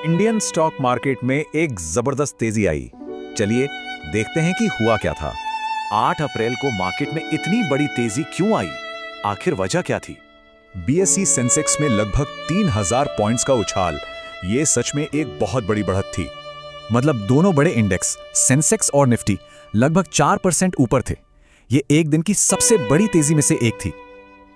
Indian stock market में एक जबरदस्त तेजी आई। चलिए देखते हैं कि हुआ क्या था। 8 अप्रैल को मार्केट में इतनी बड़ी तेजी क्यों आई? आखिर वजह क्या थी? बीएसई सेंसेक्स में लगभग 3000 पॉइंट्स का उछाल, ये सच में एक बहुत बड़ी बढ़त थी। मतलब दोनों बड़े इंडेक्स सेंसेक्स और निफ्टी लगभग 4% ऊपर थे। ये एक दिन की सबसे बड़ी तेजी में से एक थी।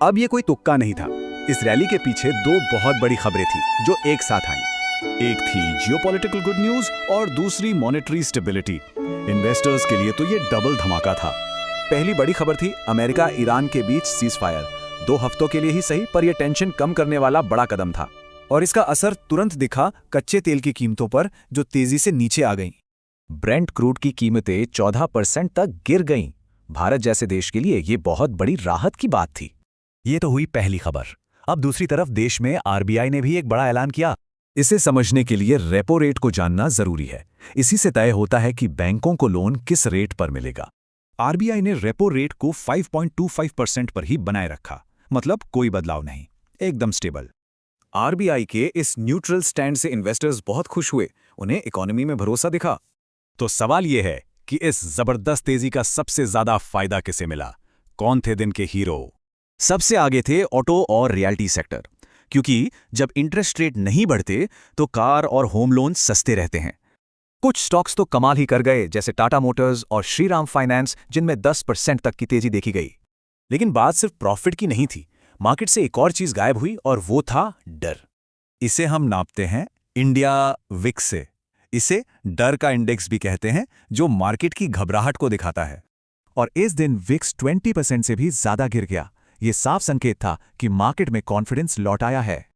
अब ये कोई तुक्का नहीं था। इस रैली के पीछे दो बहुत बड़ी खबरें थी जो एक साथ आईं। एक थी जियोपॉलिटिकल गुड न्यूज और दूसरी मॉनेटरी स्टेबिलिटी। इन्वेस्टर्स के लिए तो ये डबल धमाका था। पहली बड़ी खबर थी अमेरिका ईरान के बीच सीज फायर। 2 हफ्तों के लिए ही सही, पर यह टेंशन कम करने वाला बड़ा कदम था। और इसका असर तुरंत दिखा कच्चे तेल की कीमतों पर, जो तेजी से नीचे आ गईं। ब्रेंट क्रूड की कीमतें 14% तक गिर गईं। भारत जैसे देश के लिए ये बहुत बड़ी राहत की बात थी। ये तो हुई पहली खबर। अब दूसरी तरफ देश में आरबीआई ने भी एक बड़ा ऐलान किया। इसे समझने के लिए रेपो रेट को जानना जरूरी है। इसी से तय होता है कि बैंकों को लोन किस रेट पर मिलेगा। आरबीआई ने रेपो रेट को 5.25% पर ही बनाए रखा। मतलब कोई बदलाव नहीं, एकदम स्टेबल। आरबीआई के इस न्यूट्रल स्टैंड से इन्वेस्टर्स बहुत खुश हुए। उन्हें इकोनॉमी में भरोसा दिखा। तो सवाल यह है कि इस जबरदस्त तेजी का सबसे ज्यादा फायदा किसे मिला? कौन थे दिन के हीरो? सबसे आगे थे ऑटो और रियल्टी सेक्टर, क्योंकि जब इंटरेस्ट रेट नहीं बढ़ते तो कार और होम लोन सस्ते रहते हैं। कुछ स्टॉक्स तो कमाल ही कर गए, जैसे टाटा मोटर्स और श्रीराम फाइनेंस, जिनमें 10% तक की तेजी देखी गई। लेकिन बात सिर्फ प्रॉफिट की नहीं थी। मार्केट से एक और चीज गायब हुई, और वो था डर। इसे हम नापते हैं इंडिया विक्स से। इसे डर का इंडेक्स भी कहते हैं, जो मार्केट की घबराहट को दिखाता है। और इस दिन विक्स 20% से भी ज्यादा गिर गया। ये साफ संकेत था कि मार्केट में कॉन्फिडेंस लौट आया है।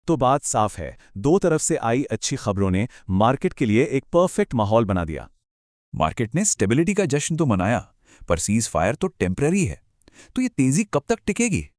तो बात साफ है, दो तरफ से आई अच्छी खबरों ने मार्केट के लिए एक परफेक्ट माहौल बना दिया। मार्केट ने स्टेबिलिटी का जश्न तो मनाया, पर सीज फायर तो टेम्पररी है। तो ये तेजी कब तक टिकेगी?